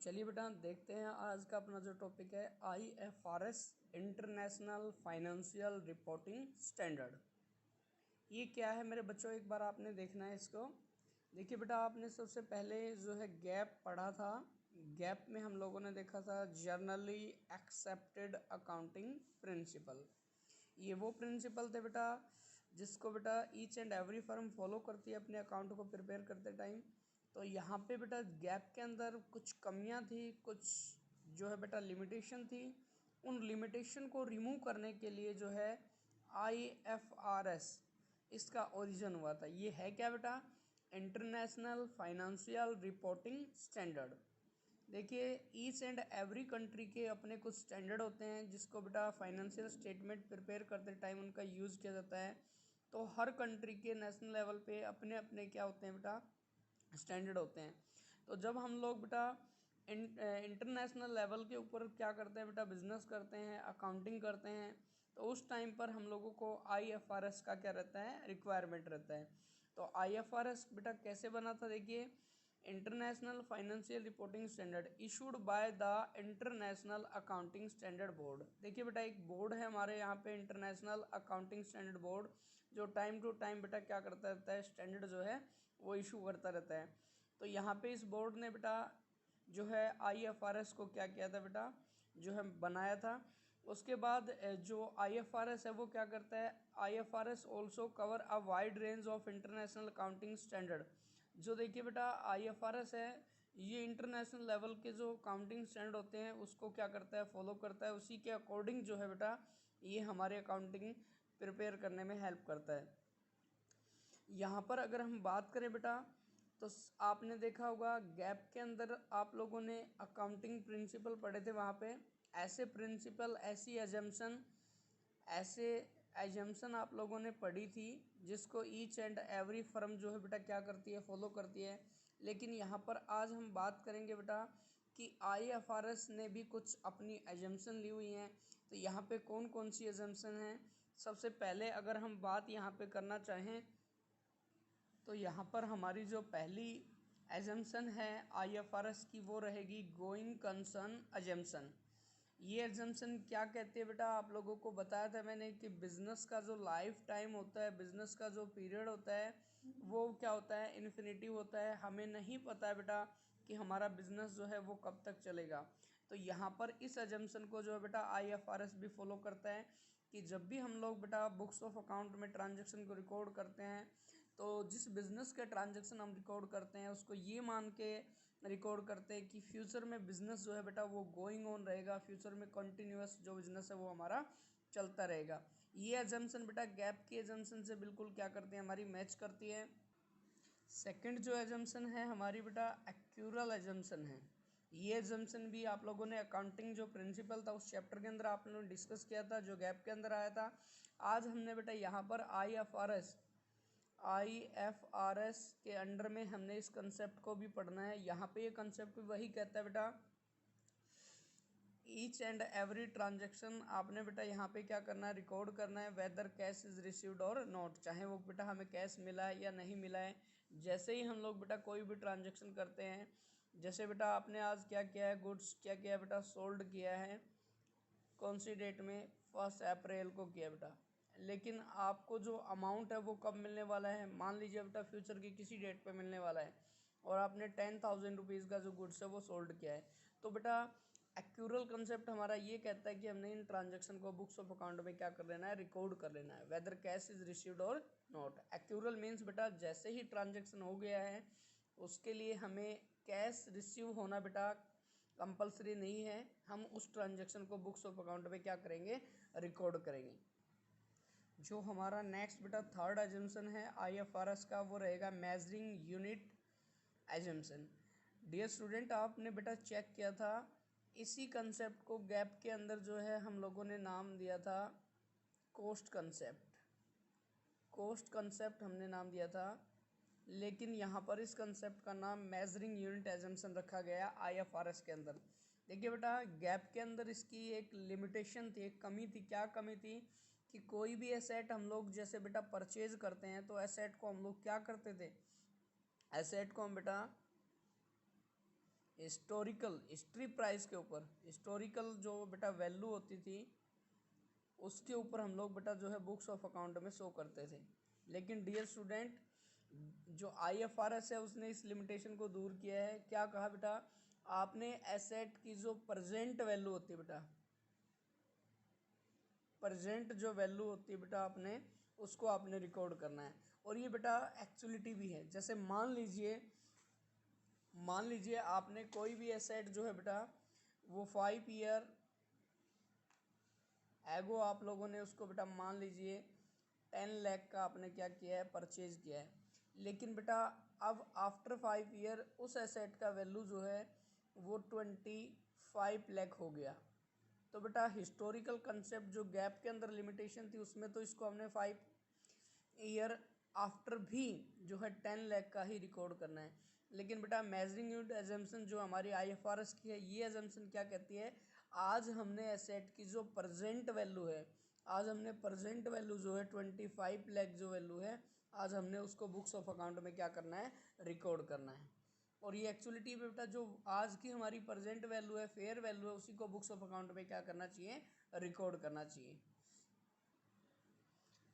चलिए बेटा देखते हैं आज का अपना जो टॉपिक है IFRS international financial reporting standard. ये क्या है मेरे बच्चों, एक बार आपने देखना है इसको। देखिए बेटा, आपने सबसे पहले जो है गैप पढ़ा था। गैप में हम लोगों ने देखा था जनरली एक्सेप्टेड अकाउंटिंग प्रिंसिपल। ये वो प्रिंसिपल थे बेटा जिसको बेटा each and every firm follow करती है अपने अकाउंट को प्रिपेयर करते टाइम। तो यहाँ पे बेटा गैप के अंदर कुछ कमियाँ थी, कुछ जो है बेटा लिमिटेशन थी। उन लिमिटेशन को रिमूव करने के लिए जो है IFRS इसका ओरिजिन हुआ था। ये है क्या बेटा? International financial reporting standard. देखिए, ईच एंड एवरी कंट्री के अपने कुछ स्टैंडर्ड होते हैं जिसको बेटा फाइनेंशियल स्टेटमेंट प्रिपेयर करते टाइम उनका यूज़ किया जाता है। तो हर कंट्री के नेशनल लेवल पे अपने अपने क्या होते हैं बेटा, स्टैंडर्ड होते हैं। तो जब हम लोग बेटा इंटरनेशनल लेवल के ऊपर क्या करते हैं बेटा, बिजनेस करते हैं, अकाउंटिंग करते हैं, तो उस टाइम पर हम लोगों को IFRS का क्या रहता है, रिक्वायरमेंट रहता है। तो IFRS बेटा कैसे बना था? देखिए, international financial reporting standard issued by the international accounting standard board. देखिए बेटा, एक बोर्ड है हमारे यहाँ पे इंटरनेशनल अकाउंटिंग स्टैंडर्ड बोर्ड, जो टाइम टू टाइम बेटा क्या करता रहता है, स्टैंडर्ड जो है वो इशू करता रहता है। तो यहाँ पे इस बोर्ड ने बेटा जो है IFRS को क्या किया था बेटा, जो है बनाया था। उसके बाद जो IFRS है वो क्या करता है, IFRS also cover a wide range of international accounting standard. जो देखिए बेटा IFRS है, ये इंटरनेशनल लेवल के जो अकाउंटिंग स्टैंडर्ड होते हैं उसको क्या करता है, फॉलो करता है। उसी के अकॉर्डिंग जो है बेटा ये हमारे अकाउंटिंग प्रिपेयर करने में हेल्प करता है। यहाँ पर अगर हम बात करें बेटा, तो आपने देखा होगा गैप के अंदर आप लोगों ने अकाउंटिंग प्रिंसिपल पढ़े थे। वहाँ पे ऐसे प्रिंसिपल, ऐसी एजम्पशन आप लोगों ने पढ़ी थी जिसको ईच एंड एवरी फर्म जो है बेटा क्या करती है, फॉलो करती है। लेकिन यहाँ पर आज हम बात करेंगे बेटा कि IFRS ने भी कुछ अपनी एजम्पशन ली हुई हैं। तो यहाँ पे कौन कौन सी एजम्पशन हैं? सबसे पहले अगर हम बात यहाँ पे करना चाहें तो यहाँ पर हमारी जो पहली एजम्पशन है IFRS की वो रहेगी गोइंग कंसर्न एजम्पशन। ये एजम्पशन क्या कहती है बेटा, आप लोगों को बताया था मैंने कि बिज़नेस का जो लाइफ टाइम होता है, बिज़नेस का जो पीरियड होता है वो क्या होता है, इन्फिनिटिव होता है। हमें नहीं पता है बेटा कि हमारा बिज़नेस जो है वो कब तक चलेगा। तो यहाँ पर इस एजम्पशन को जो है बेटा IFRS भी फॉलो करता है कि जब भी हम लोग बेटा बुक्स ऑफ अकाउंट में ट्रांजैक्शन को रिकॉर्ड करते हैं तो जिस बिज़नेस के ट्रांजैक्शन हम रिकॉर्ड करते हैं उसको ये मान के रिकॉर्ड करते हैं कि फ्यूचर में बिज़नेस जो है बेटा वो गोइंग ऑन रहेगा, फ्यूचर में कंटिन्यूअस जो बिज़नेस है वो हमारा चलता रहेगा। ये एजम्पशन बेटा गैप की एजम्पशन से बिल्कुल क्या करती है, हमारी मैच करती है। सेकंड जो एजम्पशन है हमारी बेटा एक्यूरल एजम्पशन है। ये एजम्पशन भी आप लोगों ने अकाउंटिंग जो प्रिंसिपल था उस चैप्टर के अंदर आप लोगों ने डिस्कस किया था, जो गैप के अंदर आया था। आज हमने बेटा यहाँ पर IFRS के अंडर में हमने इस कंसेप्ट को भी पढ़ना है। यहाँ पे ये कंसेप्ट भी वही कहता है बेटा, ईच एंड एवरी ट्रांजेक्शन आपने बेटा यहाँ पे क्या करना है, रिकॉर्ड करना है, वेदर कैश इज रिसीव्ड और नॉट, चाहे वो बेटा हमें कैश मिला है या नहीं मिला है। जैसे ही हम लोग बेटा कोई भी ट्रांजेक्शन करते हैं, जैसे बेटा आपने आज क्या किया है, गुड्स क्या किया है बेटा, सोल्ड किया है, कौन सी डेट में, 1 अप्रैल को किया बेटा। लेकिन आपको जो अमाउंट है वो कब मिलने वाला है, मान लीजिए बेटा फ्यूचर की किसी डेट पे मिलने वाला है और आपने 10,000 रुपीज़ का जो गुड्स है वो सोल्ड किया है। तो बेटा एक्यूरल कंसेप्ट हमारा ये कहता है कि हमने इन ट्रांजैक्शन को बुक्स ऑफ अकाउंट में क्या कर लेना है, रिकॉर्ड कर लेना है, वेदर कैश इज रिसीव्ड और नॉट। एक्यूरल मीन्स बेटा जैसे ही ट्रांजैक्शन हो गया है उसके लिए हमें कैश रिसीव होना बेटा कंपलसरी नहीं है, हम उस ट्रांजैक्शन को बुक्स ऑफ अकाउंट में क्या करेंगे, रिकॉर्ड करेंगे। जो हमारा नेक्स्ट बेटा थर्ड एजम्पशन है IFRS का वो रहेगा measuring unit assumption. Dear student, आपने बेटा चेक किया था इसी कंसेप्ट को गैप के अंदर जो है हम लोगों ने नाम दिया था कोस्ट कंसेप्ट। कोस्ट कंसेप्ट हमने नाम दिया था, लेकिन यहाँ पर इस कंसेप्ट का नाम मेजरिंग यूनिट एजम्पशन रखा गया IFRS के अंदर। देखिए बेटा गैप के अंदर इसकी एक लिमिटेशन थी, एक कमी थी। क्या कमी थी कि कोई भी एसेट हम लोग जैसे बेटा परचेज करते हैं तो एसेट को हम लोग क्या करते थे, एसेट को हम बेटा हिस्टोरिकल हिस्ट्री प्राइस के ऊपर, हिस्टोरिकल जो बेटा वैल्यू होती थी उसके ऊपर हम लोग बेटा जो है बुक्स ऑफ अकाउंट में शो करते थे। लेकिन डियर स्टूडेंट, जो IFRS है उसने इस लिमिटेशन को दूर किया है। क्या कहा बेटा, आपने एसेट की जो प्रेजेंट वैल्यू होती है बेटा, प्रेजेंट जो वैल्यू होती है बेटा आपने उसको आपने रिकॉर्ड करना है। और ये बेटा एक्चुअलिटी भी है। जैसे मान लीजिए आपने कोई भी एसेट जो है बेटा वो 5 ईयर एगो आप लोगों ने उसको बेटा मान लीजिए 10 लाख का आपने क्या किया है, परचेज किया है। लेकिन बेटा अब आफ्टर 5 ईयर उस एसेट का वैल्यू जो है वो 25 लाख हो गया। तो बेटा हिस्टोरिकल कंसेप्ट जो गैप के अंदर लिमिटेशन थी उसमें तो इसको हमने 5 ईयर आफ्टर भी जो है 10 लाख का ही रिकॉर्ड करना है। लेकिन बेटा मेजरिंग यूनिट एजम्पशन जो हमारी IFRS की है, ये एजम्पशन क्या कहती है, आज हमने एसेट की जो प्रेजेंट वैल्यू है, आज हमने प्रेजेंट वैल्यू जो है 25 लाख जो वैल्यू है, आज हमने उसको बुक्स ऑफ अकाउंट में क्या करना है, रिकॉर्ड करना है। और ये एक्चुअलिटी बेटा जो आज की हमारी प्रेजेंट वैल्यू है, फेयर वैल्यू है, उसी को बुक्स ऑफ अकाउंट में क्या करना चाहिए, रिकॉर्ड करना चाहिए।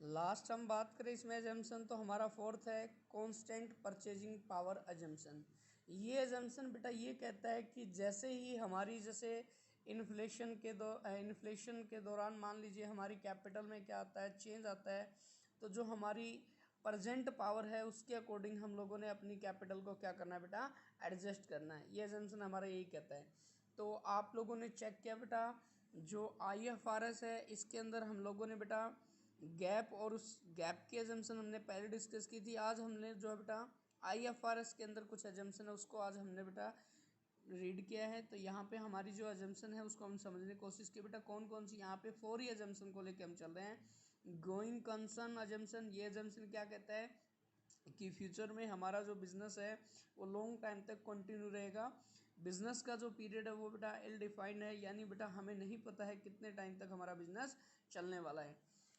लास्ट हम बात करें इसमें एजम्पशन तो हमारा फोर्थ है कांस्टेंट परचेजिंग पावर एजम्पशन। ये एजम्पशन बेटा ये कहता है कि जैसे ही हमारी जैसे इन्फ्लेशन के दौरान मान लीजिए हमारी कैपिटल में क्या आता है, चेंज आता है, तो जो हमारी प्रेजेंट पावर है उसके अकॉर्डिंग हम लोगों ने अपनी कैपिटल को क्या करना है बेटा, एडजस्ट करना है। ये एजम्पशन हमारा यही कहता है। तो आप लोगों ने चेक किया बेटा जो IFRS है इसके अंदर हम लोगों ने बेटा गैप और उस गैप की एजम्पशन हमने पहले डिस्कस की थी। आज हमने जो है बेटा IFRS के अंदर कुछ एजम्पशन है उसको आज हमने बेटा रीड किया है। तो यहाँ पे हमारी जो एजम्पशन है उसको हम समझने की कोशिश की बेटा कौन कौन सी, यहाँ पे 4 ही एजम्पशन को लेके हम चल रहे हैं। गोइंग कंसर्न एजम्पशन, ये एजम्पशन क्या कहता है कि फ्यूचर में हमारा जो बिजनेस है वो लॉन्ग टाइम तक कंटिन्यू रहेगा। बिजनेस का जो पीरियड है वो बेटा इल डिफाइंड है, यानी बेटा हमें नहीं पता है कितने टाइम तक हमारा बिजनेस चलने वाला है।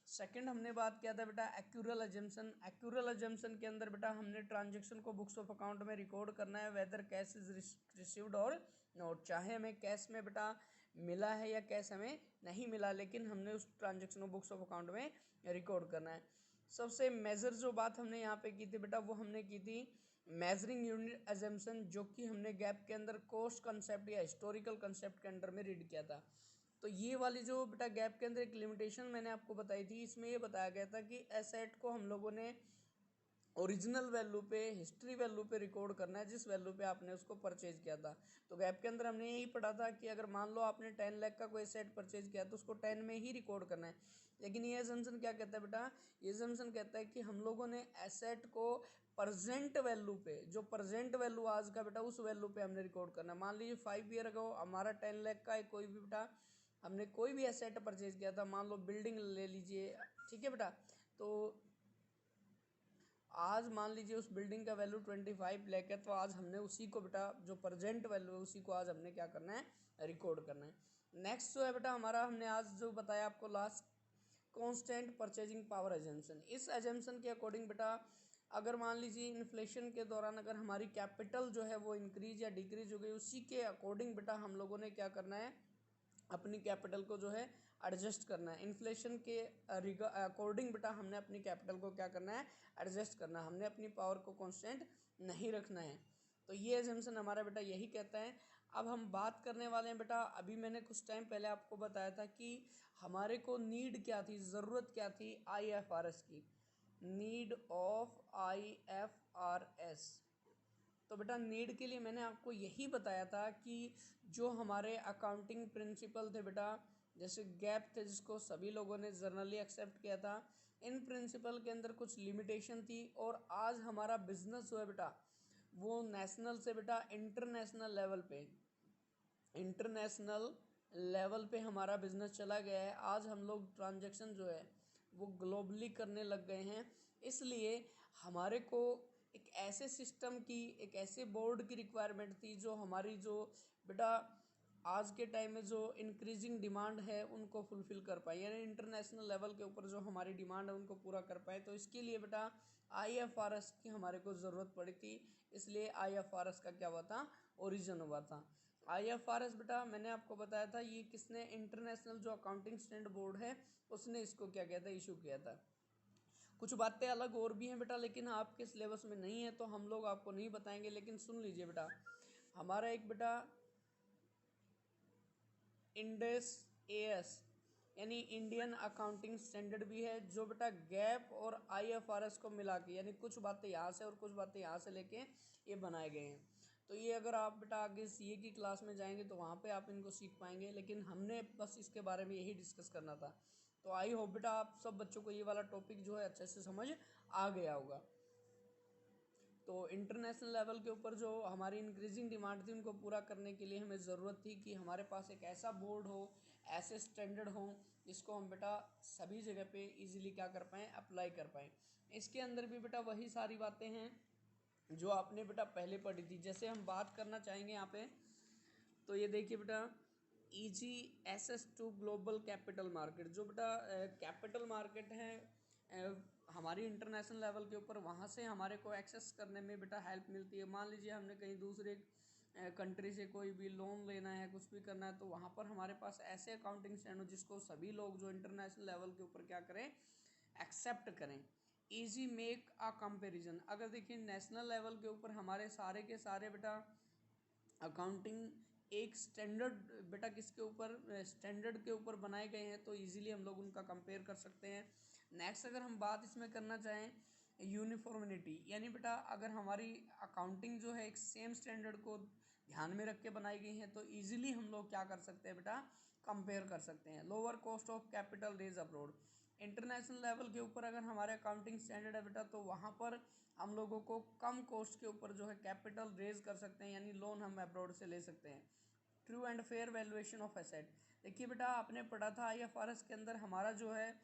सेकंड हमने बात किया था बेटा एक्यूरल एजम्पशन। एक्यूरल एजम्पशन के अंदर बेटा हमने ट्रांजैक्शन को बुक्स ऑफ अकाउंट में रिकॉर्ड करना है, वेदर कैश इज रिसीव्ड और नोट, चाहे हमें कैश में बेटा मिला है या कैश हमें नहीं मिला, लेकिन हमने उस ट्रांजैक्शन को बुक्स ऑफ अकाउंट में रिकॉर्ड करना है। सबसे मेजर जो बात हमने यहाँ पे की थी बेटा वो हमने की थी मेजरिंग यूनिट एजम्पशन, जो कि हमने गैप के अंदर कोस्ट कंसेप्ट या हिस्टोरिकल कंसेप्ट के अंडर में रीड किया था। तो ये वाली जो बेटा गैप के अंदर एक लिमिटेशन मैंने आपको बताई थी, इसमें ये बताया गया था कि एसेट को हम लोगों ने ओरिजिनल वैल्यू पे, हिस्ट्री वैल्यू पे रिकॉर्ड करना है जिस वैल्यू पे आपने उसको परचेज किया था। तो गैप के अंदर हमने यही पढ़ा था कि अगर मान लो आपने 10 लाख का कोई सेट परचेज किया तो उसको 10 में ही रिकॉर्ड करना है। लेकिन ये एजम्पशन क्या कहता है बेटा, ये एजम्पशन कहता है कि हम लोगों ने एसेट को प्रेजेंट वैल्यू पे, जो प्रेजेंट वैल्यू आज का बेटा उस वैल्यू पे हमने रिकॉर्ड करना है। मान लीजिए 5 ईयर अगो हमारा 10 लाख का कोई भी बेटा हमने कोई भी एसेट परचेज किया था, मान लो बिल्डिंग ले लीजिए, ठीक है बेटा, तो आज मान लीजिए उस बिल्डिंग का वैल्यू 25 लाख है, तो आज हमने उसी को बेटा जो प्रेजेंट वैल्यू है उसी को आज हमने क्या करना है, रिकॉर्ड करना है। नेक्स्ट जो है बेटा हमारा हमने आज जो बताया आपको last, constant purchasing power assumption. इस एजम्पशन के अकॉर्डिंग बेटा अगर मान लीजिए इन्फ्लेशन के दौरान अगर हमारी कैपिटल जो है वो इंक्रीज या डिक्रीज हो गई, उसी के अकॉर्डिंग बेटा हम लोगों ने क्या करना है, अपनी कैपिटल को जो है एडजस्ट करना है। इन्फ्लेशन के अकॉर्डिंग बेटा हमने अपनी कैपिटल को क्या करना है, एडजस्ट करना है, हमने अपनी पावर को कांस्टेंट नहीं रखना है। तो ये एजम्पशन हमारा बेटा यही कहता है। अब हम बात करने वाले हैं बेटा, अभी मैंने कुछ टाइम पहले आपको बताया था कि हमारे को नीड क्या थी, ज़रूरत क्या थी IFRS की, नीड ऑफ IFRS। तो बेटा नीड के लिए मैंने आपको यही बताया था कि जो हमारे अकाउंटिंग प्रिंसिपल थे बेटा, जैसे गैप थे जिसको सभी लोगों ने जनरली एक्सेप्ट किया था, इन प्रिंसिपल के अंदर कुछ लिमिटेशन थी। और आज हमारा बिजनेस जो है बेटा वो नेशनल से बेटा इंटरनेशनल लेवल पे हमारा बिजनेस चला गया है। आज हम लोग ट्रांजैक्शन जो है वो ग्लोबली करने लग गए हैं। इसलिए हमारे को एक ऐसे सिस्टम की, एक ऐसे बोर्ड की रिक्वायरमेंट थी जो हमारी जो बेटा आज के टाइम में जो इंक्रीजिंग डिमांड है उनको फुलफिल कर पाए, यानी इंटरनेशनल लेवल के ऊपर जो हमारी डिमांड है उनको पूरा कर पाए। तो इसके लिए बेटा IFRS की हमारे को ज़रूरत पड़ी थी, इसलिए IFRS का क्या हुआ था, ओरिजिन हुआ था। IFRS बेटा मैंने आपको बताया था, ये किसने, इंटरनेशनल जो अकाउंटिंग स्टैंडर्ड बोर्ड है उसने इसको क्या किया था, इशू किया था। कुछ बातें अलग और भी हैं बेटा, लेकिन आपके सिलेबस में नहीं है तो हम लोग आपको नहीं बताएंगे, लेकिन सुन लीजिए बेटा। हमारा एक बेटा इंडेस AS यानी इंडियन अकाउंटिंग स्टैंडर्ड भी है, जो बेटा गैप और IFRS को मिला के, यानी कुछ बातें यहाँ से और कुछ बातें यहाँ से लेके ये बनाए गए हैं। तो ये अगर आप बेटा आगे CA की क्लास में जाएंगे तो वहाँ पे आप इनको सीख पाएंगे, लेकिन हमने बस इसके बारे में यही डिस्कस करना था। तो आई होप बेटा आप सब बच्चों को ये वाला टॉपिक जो है अच्छे से समझ आ गया होगा। तो इंटरनेशनल लेवल के ऊपर जो हमारी इंक्रीजिंग डिमांड थी उनको पूरा करने के लिए हमें ज़रूरत थी कि हमारे पास एक ऐसा बोर्ड हो, ऐसे स्टैंडर्ड हो जिसको हम बेटा सभी जगह पे इजीली क्या कर पाएँ, अप्लाई कर पाएँ। इसके अंदर भी बेटा वही सारी बातें हैं जो आपने बेटा पहले पढ़ी थी। जैसे हम बात करना चाहेंगे यहाँ पे, तो ये देखिए बेटा EGSS2 ग्लोबल कैपिटल मार्केट, जो बेटा कैपिटल मार्केट है हमारी इंटरनेशनल लेवल के ऊपर, वहाँ से हमारे को एक्सेस करने में बेटा हेल्प मिलती है। मान लीजिए हमने कहीं दूसरे कंट्री से कोई भी लोन लेना है, कुछ भी करना है, तो वहाँ पर हमारे पास ऐसे अकाउंटिंग स्टैंडर्ड हो जिसको सभी लोग जो इंटरनेशनल लेवल के ऊपर क्या करें, एक्सेप्ट करें। ईजी मेक अ कंपेरिजन, अगर देखिए नेशनल लेवल के ऊपर हमारे सारे के सारे बेटा अकाउंटिंग एक स्टैंडर्ड बेटा किसके ऊपर, स्टैंडर्ड के ऊपर बनाए गए हैं, तो इजीली हम लोग उनका कंपेयर कर सकते हैं। नेक्स्ट अगर हम बात इसमें करना चाहें यूनिफॉर्मिटी, यानी बेटा अगर हमारी अकाउंटिंग जो है एक सेम स्टैंडर्ड को ध्यान में रख के बनाई गई है तो इजीली हम लोग क्या कर सकते हैं बेटा, कंपेयर कर सकते हैं। Lower cost of capital raise abroad, international level के ऊपर अगर हमारे अकाउंटिंग स्टैंडर्ड है बेटा तो वहाँ पर हम लोगों को कम कॉस्ट के ऊपर जो है कैपिटल रेज कर सकते हैं, यानी लोन हम अब्रॉड से ले सकते हैं। True and fair valuation of asset, देखिए बेटा आपने पढ़ा था IFRS के अंदर हमारा जो है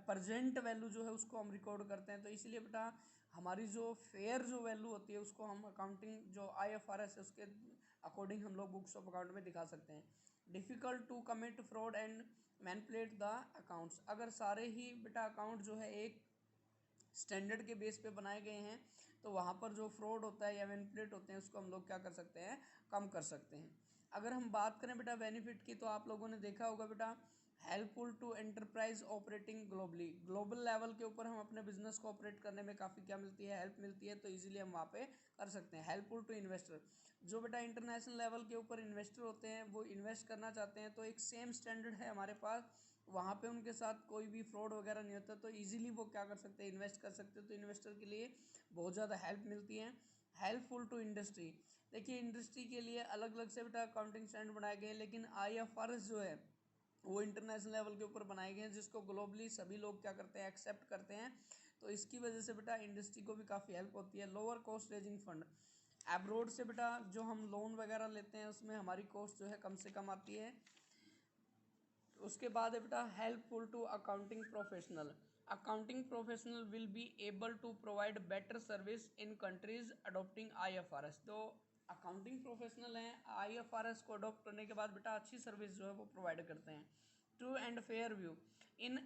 प्रजेंट वैल्यू जो है उसको हम रिकॉर्ड करते हैं, तो इसलिए बेटा हमारी जो फेयर जो वैल्यू होती है उसको हम अकाउंटिंग जो IFRS है उसके अकॉर्डिंग हम लोग बुक्स ऑफ अकाउंट में दिखा सकते हैं। Difficult to commit fraud and manipulate the accounts, अगर सारे ही बेटा अकाउंट जो है एक स्टैंडर्ड के बेस पे बनाए गए हैं तो वहाँ पर जो फ्रॉड होता है या मैनिपुलेट होते हैं उसको हम लोग क्या कर सकते हैं, कम कर सकते हैं। अगर हम बात करें बेटा बेनिफिट की, तो आप लोगों ने देखा होगा बेटा helpful to enterprise operating globally, global level के ऊपर हम अपने बिजनेस को ऑपरेट करने में काफ़ी क्या मिलती है, हेल्प मिलती है, तो इजीली हम वहाँ पे कर सकते हैं। हेल्पफुल टू इन्वेस्टर, जो बेटा इंटरनेशनल लेवल के ऊपर इन्वेस्टर होते हैं वो इन्वेस्ट करना चाहते हैं तो एक सेम स्टैंडर्ड है हमारे पास, वहाँ पे उनके साथ कोई भी फ्रॉड वगैरह नहीं होता, तो इजीली वो क्या कर सकते हैं, इन्वेस्ट कर सकते हैं, तो इन्वेस्टर के लिए बहुत ज़्यादा हेल्प मिलती है। हेल्पफुल टू इंडस्ट्री, देखिए इंडस्ट्री के लिए अलग अलग से बेटा अकाउंटिंग स्टैंडर्ड बनाए गए हैं, लेकिन IFRS जो है वो इंटरनेशनल लेवल के ऊपर बनाए गए हैं जिसको ग्लोबली सभी लोग क्या करते हैं, एक्सेप्ट करते हैं, तो इसकी वजह से बेटा इंडस्ट्री को भी काफ़ी हेल्प होती है। Lower cost raising fund, abroad से बेटा जो हम लोन वगैरह लेते हैं उसमें हमारी कॉस्ट जो है कम से कम आती है। उसके बाद है बेटा helpful to accounting professional, accounting professional will be able to provide better service in countries adopting IFRS, तो अकाउंटिंग प्रोफेशनल हैं IFRS को अडोप्ट करने के बाद बेटा अच्छी सर्विस जो है वो प्रोवाइड करते हैं। True and fair view, in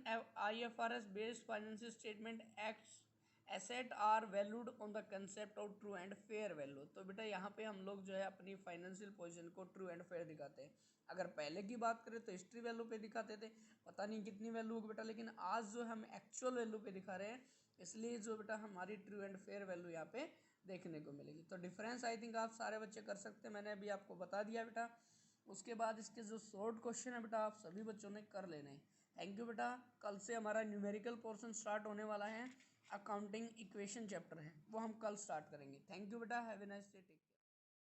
IFRS based financial statement acts asset are valued on the concept of true and fair value, तो बेटा यहाँ पे हम लोग जो है अपनी फाइनेंशियल पोजीशन को ट्रू एंड फेयर दिखाते हैं। अगर पहले की बात करें तो हिस्ट्री वैल्यू पे दिखाते थे, पता नहीं कितनी वैल्यू होगी बेटा, लेकिन आज जो हम एक्चुअल वैल्यू पे दिखा रहे हैं, इसलिए जो बेटा हमारी ट्रू एंड फेयर वैल्यू यहाँ पे देखने को मिलेगी। तो डिफरेंस आई थिंक आप सारे बच्चे कर सकते हैं, मैंने अभी आपको बता दिया बेटा। उसके बाद इसके जो शॉर्ट क्वेश्चन है बेटा आप सभी बच्चों ने कर लेने हैं। थैंक यू बेटा। कल से हमारा न्यूमेरिकल पोर्शन स्टार्ट होने वाला है, अकाउंटिंग इक्वेशन चैप्टर है वो हम कल स्टार्ट करेंगे। थैंक यू बेटा, have a nice day, take care.